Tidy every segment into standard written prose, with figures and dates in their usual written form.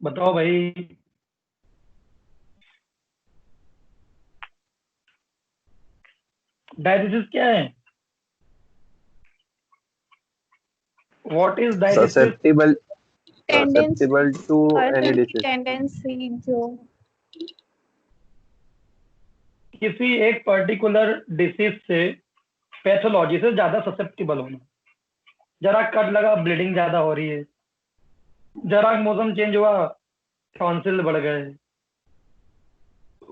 बताओ भाई। डायलिसिस क्या है? What is dialysis? Susceptible tendency, susceptible to any person की डिसीज। टेंडेंसी जो किसी एक पर्टिकुलर डिसीज से, पैथोलॉजी से ज्यादा ससेप्टिबल होना। जरा कट लगा, ब्लीडिंग ज्यादा हो रही है। जरा मौसम चेंज हुआ, टॉन्सिल बढ़ गए।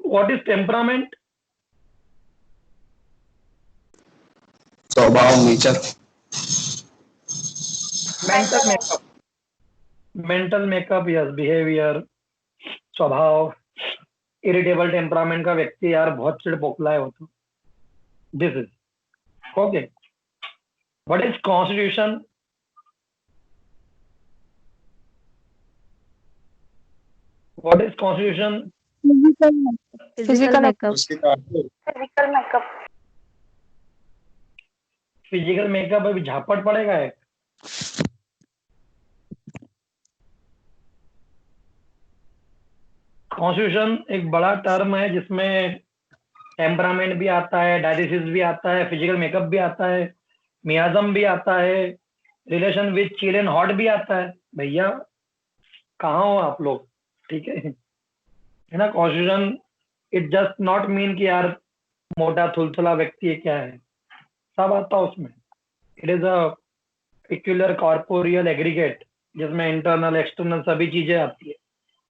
What is temperament? स्वभाव, nature. Mental makeup. Mental makeup, yes, behaviour, स्वभाव। इरिटेबल टेम्परामेंट का व्यक्ति यार बहुत चिड़पोकला है वो तो। This is okay. What is constitution? What is constitution? Physical makeup. उसके कारण फिजिकल मेकअप। फिजिकल मेकअप अभी झापड़ पड़ेगा एक। कॉन्स्टिट्यूशन एक बड़ा टर्म है जिसमें टेम्परामेंट भी आता है, डायलिसिस भी आता है, फिजिकल मेकअप भी आता है, मियाजम भी आता है, relation with chill and hot भी आता है। भैया कहाँ हो आप लोग? ठीक है ना? Constitution it just not mean कि यार मोटा थुलथुला व्यक्ति है, क्या है, सब आता है उसमें। It is a peculiar corporeal aggregate जिसमें इंटरनल एक्सटर्नल सभी चीजें आती है।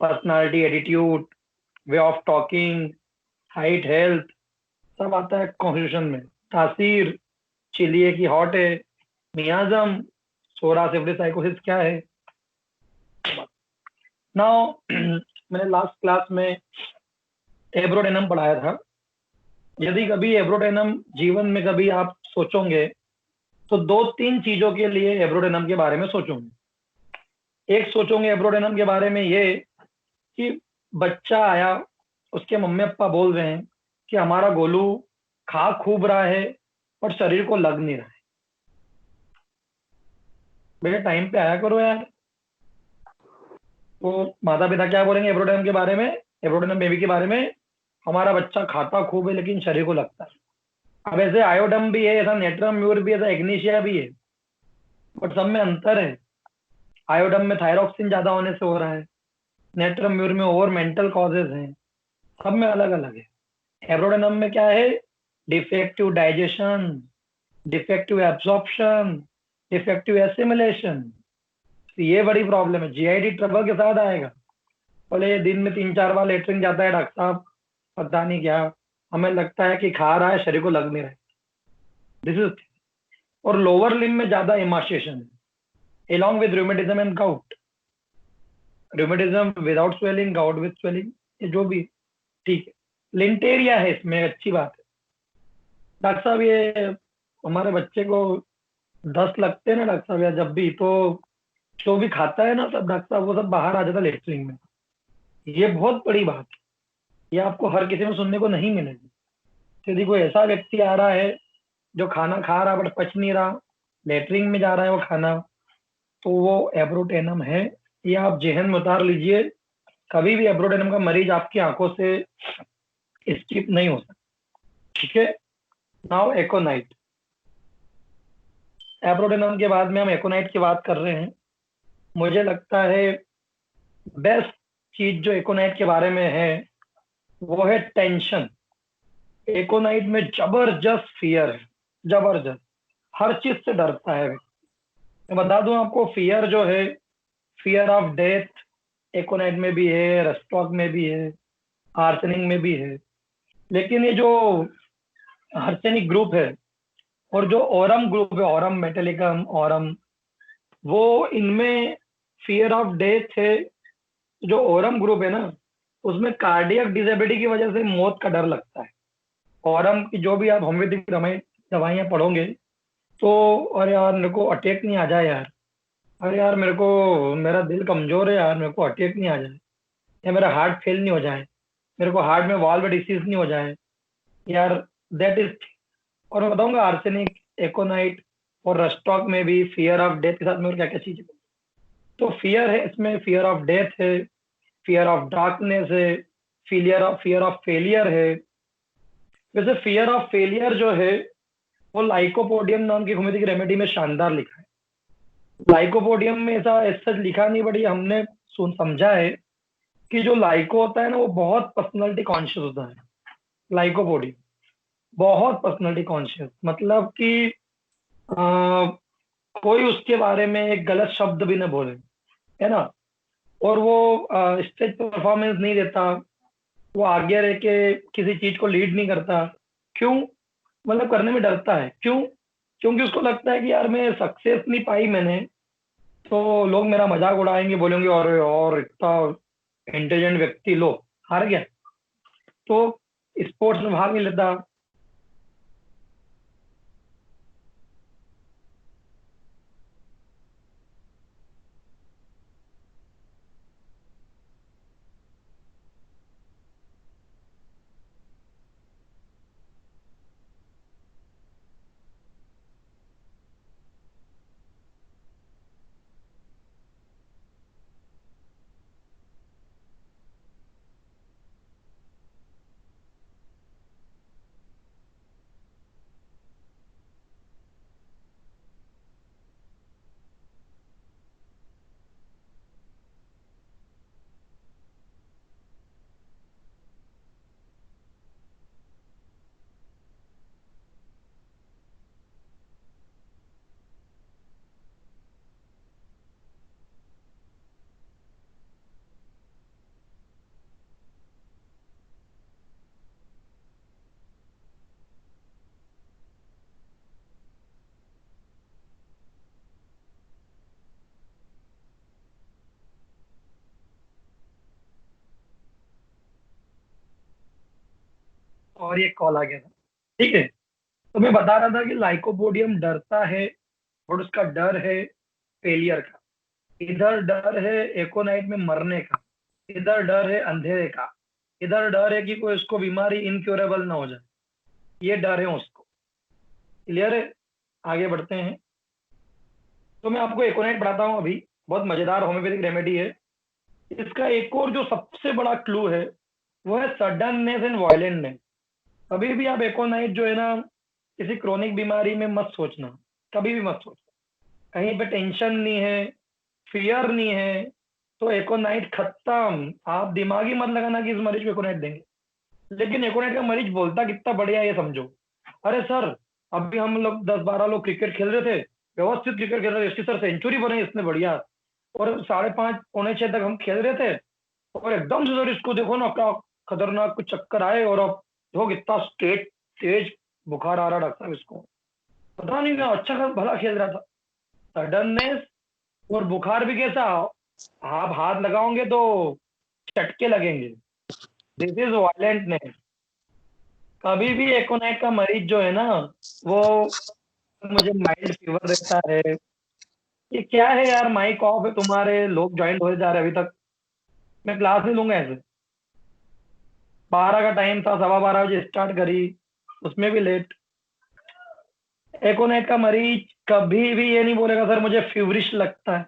Personality, attitude, way of talking, height, health, सब आता है कॉन्स्टिट्यूशन में। तासीर, चिलिए की हॉट है। मियाजम, सोरा सिफिलिस साइकोसिस क्या है। नाउ मैंने लास्ट क्लास में एब्रोडेनम पढ़ाया था। यदि कभी एब्रोडेनम जीवन में कभी आप सोचोगे तो दो तीन चीजों के लिए एब्रोडेनम के बारे में सोचोगे। एक सोचोगे एब्रोडेनम के बारे में ये कि बच्चा आया, उसके मम्मी पापा बोल रहे हैं कि हमारा गोलू खा खूब रहा है पर शरीर को लग नहीं रहा है। बेटा टाइम पे आया करो यार। तो माता पिता क्या बोलेंगे एब्रोडेनम के बारे में, एब्रोडेनम बेबी के बारे में? हमारा बच्चा खाता खूब है लेकिन शरीर को लगता है। अब ऐसे आयोडम भी है, ऐसा नेट्रम म्यूर भी है, ऐसा एग्नीशिया भी है, बट सब में अंतर है। आयोडम में थायरॉक्सिन ज्यादा होने से हो रहा है, नेट्रम म्यूर में और मेंटल कॉजेज हैं। सब में अलग अलग है। एब्रोडेनम में क्या है? Defective digestion, defective absorption, defective assimilation. ये बड़ी प्रॉब्लम है, जीआईडी ट्रबल के साथ आएगा। बोले दिन में 3-4 बार लेटरिन जाता है डॉक्टर साहब, पता नहीं क्या, हमें लगता है कि खा रहा है, शरीर को लग नहीं रहा है। This is. और लोअर लिम में ज्यादा इमाशिएशन है, along with rheumatism and gout। rheumatism without swelling, gout with swelling, ये जो भी ठीक है। लिंटेरिया है इसमें, अच्छी बात है। डॉक्टर साहब ये हमारे बच्चे को 10 लगते हैं ना डॉक्टर साहब, या जब भी तो जो भी खाता है ना सब डॉक्टर साहब वो सब बाहर आ जाता है लेटरिन में। ये बहुत बड़ी बात है, ये आपको हर किसी में सुनने को नहीं मिलेगी। यदि कोई ऐसा व्यक्ति आ रहा है जो खाना खा रहा बट पच नहीं रहा, लेटरिन में जा रहा है वो खाना, तो वो एब्रोटेनम है। ये आप जेहन में उतार लीजिए। कभी भी एब्रोटेनम का मरीज आपकी आंखों से स्किप नहीं हो सकता। ठीक है। नाउ एकोनाइट। एब्रोटेनम के बाद में हम एकोनाइट की बात कर रहे हैं। मुझे लगता है बेस्ट चीज जो एकोनाइट के बारे में है वो है टेंशन। एकोनाइट में जबरदस्त फियर है, जबरदस्त, हर चीज से डरता है। मैं बता दूं आपको, फियर जो है, फियर ऑफ डेथ एकोनाइट में भी है, रस्टॉक में भी है, आर्सेनिक में भी है। लेकिन ये जो आर्सेनिक ग्रुप है और जो ओरम ग्रुप है, ओरम मेटेलिकम, ओरम, वो इनमें फियर ऑफ डेथ है। जो ओरम ग्रुप है ना, उसमें कार्डियक डिसेबिलिटी की वजह से मौत का डर लगता है। ओरम की जो भी आप होम्योपैथिक दवाइयाँ पढ़ोगे तो, अरे यार मेरे को अटैक नहीं आ जाए यार, अरे यार मेरे को, मेरा दिल कमजोर है यार, मेरे को अटैक नहीं आ जाए, या मेरा हार्ट फेल नहीं हो जाए, मेरे को हार्ट में वाल्व डिसीज नहीं हो जाए यार, दैट इज। और मैं बताऊंगा आर्सेनिक, एकोनाइट और रस्टॉक में भी फियर ऑफ डेथ के साथ में और क्या क्या चीजें। तो फियर है इसमें, फियर ऑफ डेथ है, फियर ऑफ डार्कनेस है, फियर ऑफ फेलियर है। वैसे फियर ऑफ फेलियर जो है वो लाइकोपोडियम नाम की होम्योपैथिक रेमेडी में शानदार लिखा है। लाइकोपोडियम में ऐसा ऐसा लिखा नहीं, बट ये हमने सुन समझा है कि जो लाइको होता है ना वो बहुत पर्सनालिटी कॉन्शियस होता है। लाइकोपोडियम बहुत पर्सनालिटी कॉन्शियस, मतलब कि कोई उसके बारे में एक गलत शब्द भी न बोले, है ना। और वो स्टेज परफॉर्मेंस नहीं देता, वो आगे रह के किसी चीज को लीड नहीं करता। क्यों? मतलब करने में डरता है। क्यों? क्योंकि उसको लगता है कि यार मैं सक्सेस नहीं पाई मैंने, तो लोग मेरा मजाक उड़ाएंगे, बोलेंगे और इतना इंटेलिजेंट व्यक्ति लो हार गया, तो स्पोर्ट्स में भाग नहीं लेता। और ये कॉल आ गया था, ठीक है। तो मैं बता रहा था कि लाइकोपोडियम डरता है, और उसका डर है फेलियर का। इधर डर है एकोनाइट में मरने का, इधर डर है अंधेरे का, इधर डर है कि कोई उसको बीमारी इनक्योरेबल ना हो जाए। ये डर है उसको। क्लियर है? आगे बढ़ते हैं। तो मैं आपको एकोनाइट बताता हूँ अभी। बहुत मजेदार होम्योपैथिक रेमेडी है। इसका एक और जो सबसे बड़ा क्लू है वो है सडननेस एंड वायलेंटनेस। कभी भी आप एकोनाइट जो है ना, किसी क्रोनिक बीमारी में मत सोचना, कभी भी मत सोचना। कहीं पे टेंशन नहीं है, फियर नहीं है, तो एकोनाइट खत्म। आप दिमाग ही मत लगाना कि इस मरीज को एकोनाइट देंगे। लेकिन एकोनाइट का मरीज बोलता कितना बढ़िया है ये समझो। अरे सर, अभी हम लोग 10-12 लोग क्रिकेट खेल रहे थे, व्यवस्थित क्रिकेट खेल रहे थे, इसकी सर सेंचुरी बनाई इसने बढ़िया, और 5:30 पौने 6 तक हम खेल रहे थे, और एकदम से सर इसको देखो ना क्या खतरनाक कुछ चक्कर आए, और अब देखो कितना तेज तेज बुखार आ रहा डॉक्टर साहब इसको। पता नहीं क्या अच्छा भला खेल रहा था। सडननेस और बुखार भी कैसा, आप हाथ लगाओगे तो चटके लगेंगे। This is violentness. कभी भी एकोनाइट का मरीज जो है ना, वो मुझे माइल्ड फीवर रहता है, ये क्या है यार, माइक ऑफ है तुम्हारे, लोग ज्वाइन हो जा रहे हैं अभी तक, मैं क्लास नहीं लूंगा ऐसे। 12 का टाइम था, 12:15 बजे स्टार्ट करी, उसमें भी लेट। एकोनाइट का मरीज कभी भी ये नहीं बोलेगा सर मुझे फीवरिश लगता है,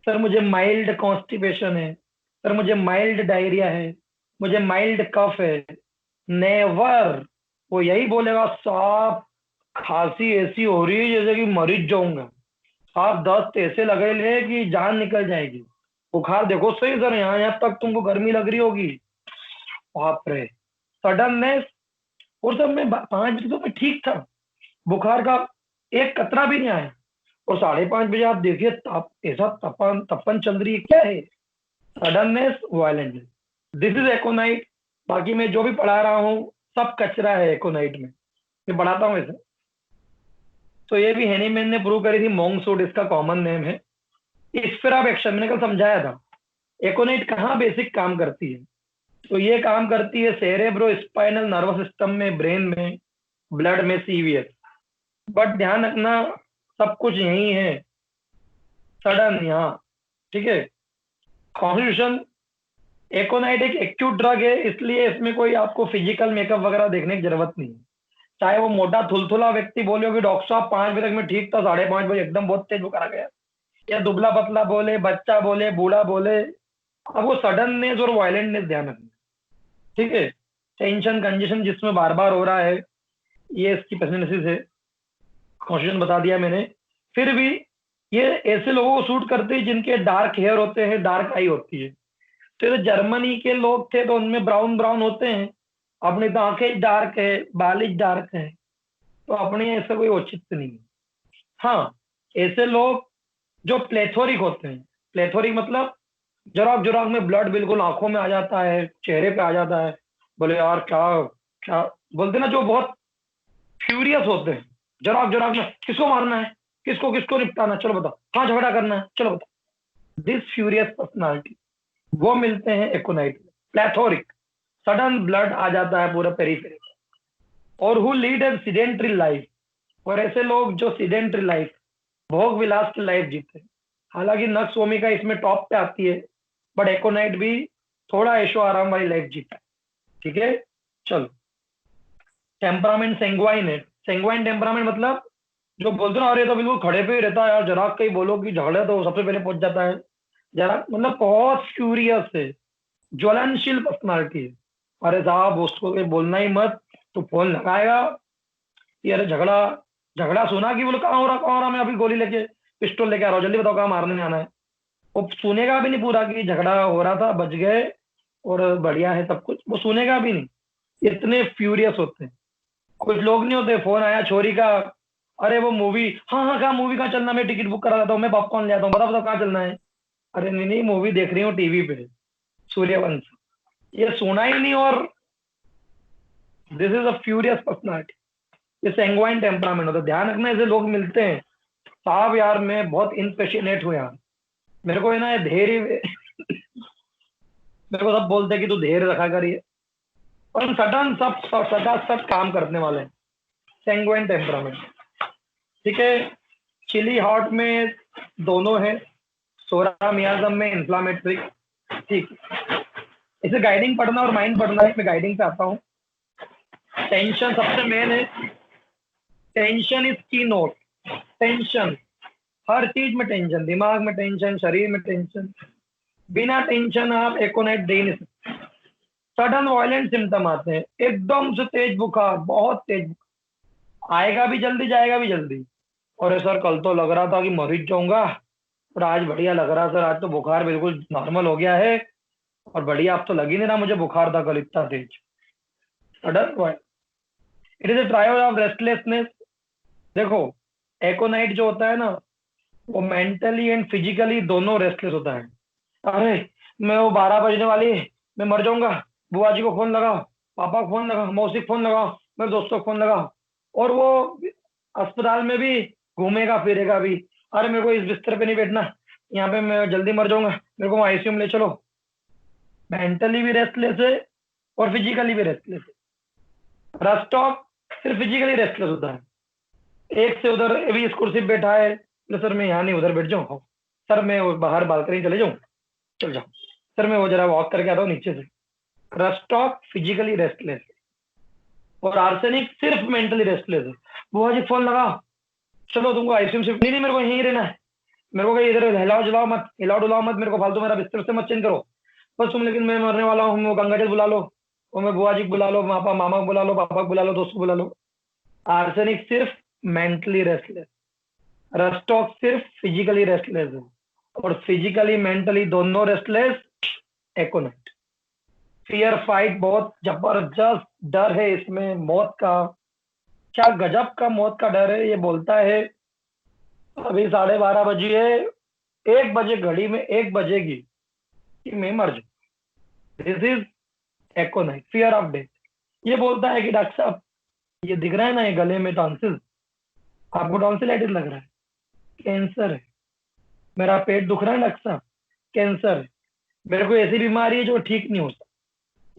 सर मुझे माइल्ड कॉन्स्टिपेशन है, सर मुझे माइल्ड डायरिया है, मुझे माइल्ड कफ है। नेवर। वो यही बोलेगा साहब खांसी ऐसी हो रही है जैसे कि मर ही जाऊंगा, आप दस्त ऐसे लगे ले कि जान निकल जाएगी, बुखार देखो सही सर, यहाँ यहाँ तक तुमको गर्मी लग रही होगी। बाप रे, सडननेस। और सब में 5 बजे तो मैं ठीक था, बुखार का एक कतरा भी नहीं आया, और 5:30 बजे आप देखिए तप ऐसा तपन तपन चल रही है, क्या है? Suddenness, violentness, this is aconite. बाकी मैं जो भी पढ़ा रहा हूँ सब कचरा है एकोनाइट में, मैं पढ़ाता हूँ ऐसे। तो ये भी हेनीमैन ने प्रूव करी थी, मोंग सूट इसका कॉमन नेम है। स्फेरा एक्शन मैंने कल समझाया था। एकोनाइट कहाँ बेसिक काम करती है, तो ये काम करती है सेरेब्रो स्पाइनल नर्वस सिस्टम में, ब्रेन में, ब्लड में, सीवीएस। बट ध्यान रखना सब कुछ यही है, सडन यहाँ, ठीक है। कॉन्स्टिट्यूशन, एकोनाइट एक एक्यूट ड्रग है, इसलिए इसमें कोई आपको फिजिकल मेकअप वगैरह देखने की जरूरत नहीं है। चाहे वो मोटा थुलथुला व्यक्ति बोले कि डॉक्टर साहब 5 बजे तक मैं ठीक था, 5:30 बजे एकदम बहुत तेज बुखार आ गया, या दुबला पतला बोले, बच्चा बोले, बूढ़ा बोले, अब वो सडननेस और वायलेंटनेस ध्यान रखना, ठीक है। टेंशन कंजेशन जिसमें बार बार हो रहा है, ये इसकी पर्सनैलिटी है, कॉन्स्टिट्यूशन बता दिया मैंने। फिर भी ये ऐसे लोगों को सूट करते हैं जिनके डार्क हेयर होते हैं, डार्क आई होती है। तो ये जर्मनी के लोग थे तो उनमें ब्राउन ब्राउन होते हैं, अपनी तो आंखें डार्क है, बालिश डार्क है, तो अपने ऐसा कोई औचित्य नहीं है। हाँ, ऐसे लोग जो प्लेथोरिक होते हैं, प्लेथोरिक मतलब जराक जराक में ब्लड बिल्कुल आंखों में आ जाता है, चेहरे पे आ जाता है, बोले यार क्या क्या बोलते ना, जो बहुत फ्यूरियस होते हैं, जराक जराक में किसको मारना है, किसको किसको निपटाना, चलो बताओ, कहाँ झगड़ा करना है, चलो बताओ। दिस फ्यूरियस पर्सनालिटी वो मिलते हैं एकोनाइट में। प्लेथोरिक, सडन ब्लड आ जाता है पूरा पेरिफेरी, और who lead A sedentary life. और ऐसे लोग जो सीडेंट्री लाइफ, भोग विलास की लाइफ जीते हैं। हालांकि नक्स भूमिका इसमें टॉप पे आती है, बट एकोनाइट भी थोड़ा ऐशो आराम वाली लाइफ जीता है, ठीक है। चलो, टेम्परामेंट सेंग्वाइन है। सेंग्वाइन टेम्परामेंट मतलब जो बोलते ना, अरे तो बिल्कुल खड़े पे ही रहता है यार, जरा कहीं बोलो कि झगड़े तो वो सबसे पहले पहुंच जाता है, जरा मतलब बहुत क्यूरियस है, ज्वलनशील पर्सनालिटी है। अरे साहब उसको कहीं बोलना ही मत, तो फोन लगाएगा कि अरे झगड़ा, झगड़ा सुना कि बोले कहाँ हो रहा, कहाँ हो रहा, मैं अभी गोली लेके पिस्टल लेके आ रहा हूँ, जल्दी बताओ कहाँ मारने में आना है। वो सुनेगा भी नहीं पूरा कि झगड़ा हो रहा था, बच गए और बढ़िया है सब कुछ, वो सुनेगा भी नहीं, इतने फ्यूरियस होते हैं। कुछ लोग नहीं होते, फोन आया छोरी का, अरे वो मूवी, हाँ हाँ कहाँ मूवी, कहाँ चलना, मैं टिकट बुक करा देता हूँ, मैं पॉपकॉर्न ले आता हूँ, बताओ बताओ कहाँ चलना है। अरे नहीं नहीं, मूवी देख रही हूँ टीवी पे, सूर्यवंश। ये सुना ही नहीं, और this is a furious personality. ये सेंग्वाइन टेम्परामेंट होता है, ध्यान रखना, ऐसे लोग मिलते हैं। साहब यार मैं बहुत इनपेशनेट हूँ यार, मेरे को है ना ये धैर्य मेरे को सब बोलते हैं कि तू धैर्य रखा करिए, और सडन सब सदा सब काम करने वाले हैं। सेंग्वाइन टेम्परामेंट, ठीक है। चिली हॉट में दोनों है, सोरा मियाजम में इन्फ्लामेटरी, ठीक। इसे गाइडिंग पढ़ना और माइंड पढ़ना है, मैं गाइडिंग पे आता हूँ। टेंशन सबसे मेन है, टेंशन इज की नोट। टेंशन, हर चीज में टेंशन, दिमाग में टेंशन, शरीर में टेंशन, बिना टेंशन आप एकोनाइट दे नहीं सकते। सडन वायलेंट सिम्टम आते हैं, एकदम से तेज बुखार, बहुत तेज आएगा भी जल्दी, जाएगा भी जल्दी। और सर कल तो लग रहा था कि मर ही जाऊंगा, और आज बढ़िया लग रहा सर, आज तो बुखार बिल्कुल नॉर्मल हो गया है, और बढ़िया, अब तो लग ही नहीं रहा मुझे बुखार था कल इतना तेज। Sudden, it is a trial of restlessness. देखो, एकोनाइट जो होता है ना, वो मेंटली एंड फिजिकली दोनों रेस्टलेस होता है। अरे मैं वो 12 बजने वाली है, मैं मर जाऊंगा, बुआ जी को फोन लगाओ, पापा को फोन लगाओ, मौसी को फोन लगाओ, मेरे दोस्तों को फोन लगाओ। और वो अस्पताल में भी घूमेगा फिरेगा भी, अरे मेरे को इस बिस्तर पे नहीं बैठना, यहाँ पे मैं जल्दी मर जाऊंगा, मेरे को आईसीयू में ले चलो। मेंटली भी रेस्टलेस है और फिजिकली भी रेस्टलेस है। रस्टॉक सिर्फ फिजिकली रेस्टलेस होता है, एक से उधर अभी इस कुर्सी पे बैठा है, बोले, सर मैं यहाँ नहीं उधर बैठ जाऊँ, सर मैं वो बाहर बालकनी चले जाऊँ, चल जाओ, सर मैं वो जरा वॉक करके आता हूँ नीचे से। रस्टॉक फिजिकली रेस्टलेस है, और आर्सेनिक सिर्फ मेंटली रेस्टलेस है। बुआ जी फोन लगा, चलो तुमको आईसीयू शिफ्ट, नहीं नहीं मेरे को यहीं रहना है, मेरे को कहीं इधर हिलाओ जुलाओ मत, हिलाओ डुलाओ मत, मेरे को फालतू मेरा बिस्तर से मत चेंज करो बस तुम, लेकिन मैं मरने वाला हूँ, वो गंगा जल बुला लो, वो मैं बुआ जी को बुला लो, पापा मामा को बुला लो, पापा को बुला लो, दोस्त को बुला लो। आर्सेनिक सिर्फ मेंटली रेस्टलेस, रस्टॉक सिर्फ फिजिकली रेस्टलेस है, और फिजिकली मेंटली दोनों रेस्टलेस एकोनाइट। फियर फाइट, बहुत जबरदस्त डर है इसमें मौत का, क्या गजब का मौत का डर है। ये बोलता है अभी 12:30 बजी है, 1 बजे घड़ी में 1 बजेगी कि मैं मर जाऊं। This is aconite, fear of death. ये बोलता है कि डॉक्टर साहब ये दिख रहा है ना, ये गले में टॉन्सिल, आपको टॉन्सिलाइटिस लग रहा है, कैंसर है। मेरा पेट दुख रहा है डॉक्टर साहब, कैंसर है। मेरे को ऐसी बीमारी है जो ठीक नहीं होता,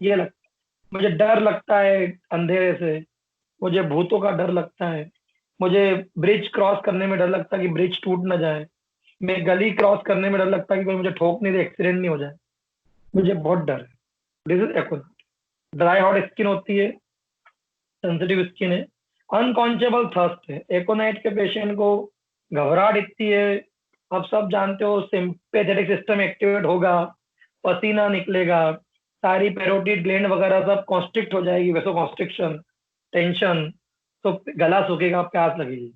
ये लगता, मुझे डर लगता है अंधेरे से, मुझे भूतों का डर लगता है, मुझे ब्रिज क्रॉस करने में डर लगता है कि ब्रिज टूट ना जाए, मैं गली क्रॉस करने में डर लगता है कि कोई मुझे ठोक नहीं दे, एक्सीडेंट नहीं हो जाए, मुझे बहुत डर है। This is aconite. Dry hot skin होती है, सेंसिटिव स्किन है, अनकॉन्शेबल थर्स्ट है। एकोनाइट के पेशेंट को घबराहट इतनी है, आप सब जानते हो, सिंपैथेटिक सिस्टम एक्टिवेट होगा, पसीना निकलेगा, सारी पैरोटिड ग्लैंड वगैरह सब कॉन्स्ट्रिक्ट हो जाएगी, वैसो कॉन्स्ट्रिक्शन, टेंशन, तो गला सूखेगा, प्यास लगेगी।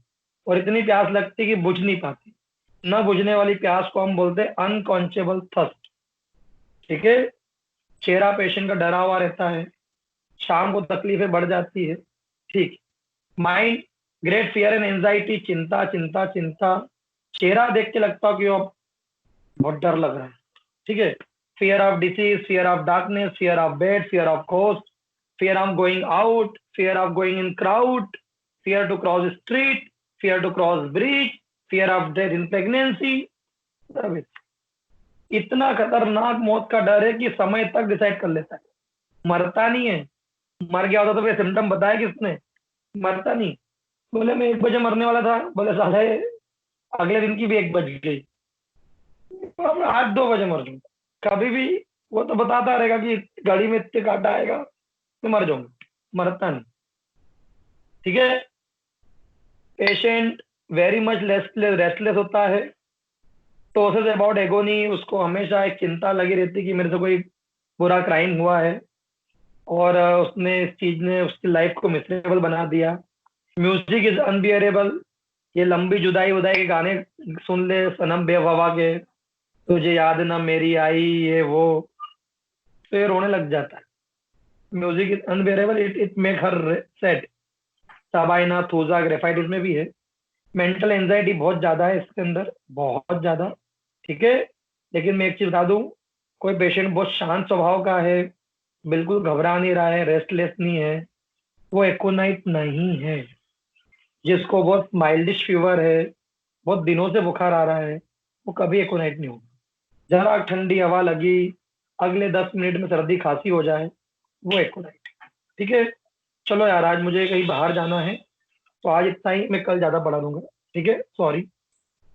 और इतनी प्यास लगती कि बुझ नहीं पाती। न बुझने वाली प्यास को हम बोलते हैं अनकॉन्चेबल थर्स्ट। ठीक है। चेहरा पेशेंट का डरा हुआ रहता है, शाम को तकलीफें बढ़ जाती है। ठीक। Mind, great fear and anxiety, चिंता चिंता चिंता। चेहरा देख के लगता हो कि वो बहुत डर लग रहा है। ठीक है। Fear of disease, fear of darkness, fear of bed, fear of ghost, fear of going out, fear of going in crowd, fear to cross street, fear to cross bridge, fear of death in pregnancy. इतना खतरनाक मौत का डर है कि समय तक decide कर लेता है। मरता नहीं है। मर गया होता तो फिर सिम्टम बताया किसने? मरता नहीं। बोले मैं 1 बजे मरने वाला था, बोले साले अगले दिन की भी 1 बज गई, अब आज 2 बजे मर जाऊंगा कभी भी। वो तो बताता रहेगा कि गाड़ी में इतने काटा आएगा, मैं मर जाऊंगा। मरता नहीं। ठीक है। पेशेंट वेरी मच रेस्टलेस होता है। प्रोसेस अबाउट एगोनी, उसको हमेशा एक चिंता लगी रहती है कि मेरे से कोई बुरा क्राइम हुआ है और उसने इस चीज ने उसकी लाइफ को मिसेबल बना दिया। Music is unbearable. ये लंबी जुदाई उदाई के गाने सुन ले, सनम बेवफा के, तुझे याद ना मेरी आई, ये वो, तो ये रोने लग जाता है। Music is unbearable, it it make her said. Sabina thuja graphite इसमें भी है। मेंटल एंजाइटी बहुत ज्यादा है इसके अंदर, बहुत ज्यादा। ठीक है। लेकिन मैं एक चीज बता दूं, कोई पेशेंट बहुत शांत स्वभाव का है, बिल्कुल घबरा नहीं रहा है, रेस्टलेस नहीं है, वो एकोनाइट नहीं है। जिसको बहुत माइल्डिश फीवर है, बहुत दिनों से बुखार आ रहा है, वो कभी एकोनाइट नहीं होगा। जरा ठंडी हवा लगी, अगले 10 मिनट में सर्दी खांसी हो जाए, वो एकोनाइट। ठीक है। चलो यार, आज मुझे कहीं बाहर जाना है, तो आज इतना ही। मैं कल ज्यादा पढ़ा दूंगा। ठीक है, सॉरी।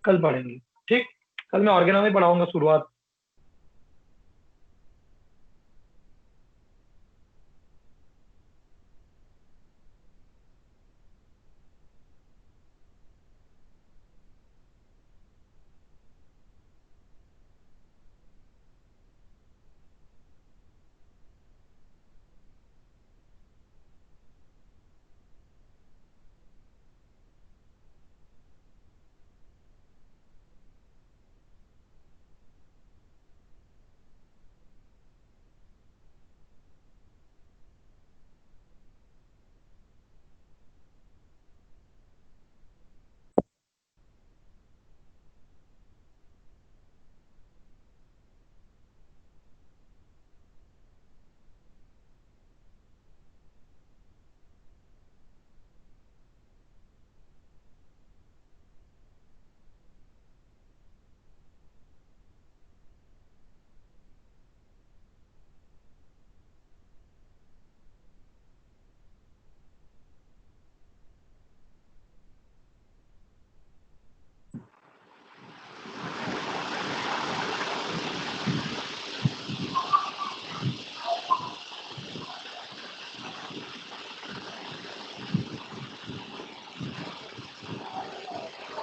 कल पढ़ेंगे। ठीक। कल मैं ऑर्गेना में पढ़ाऊंगा शुरुआत।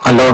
हेलो।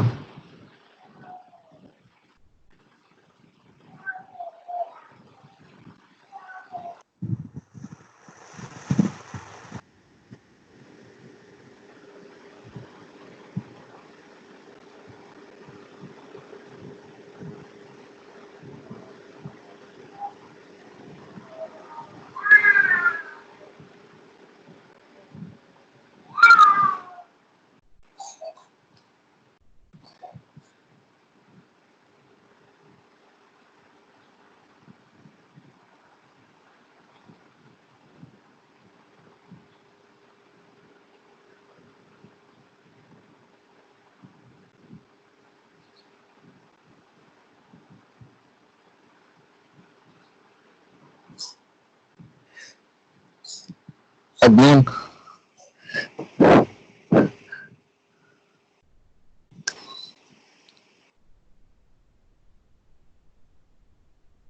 अदनान।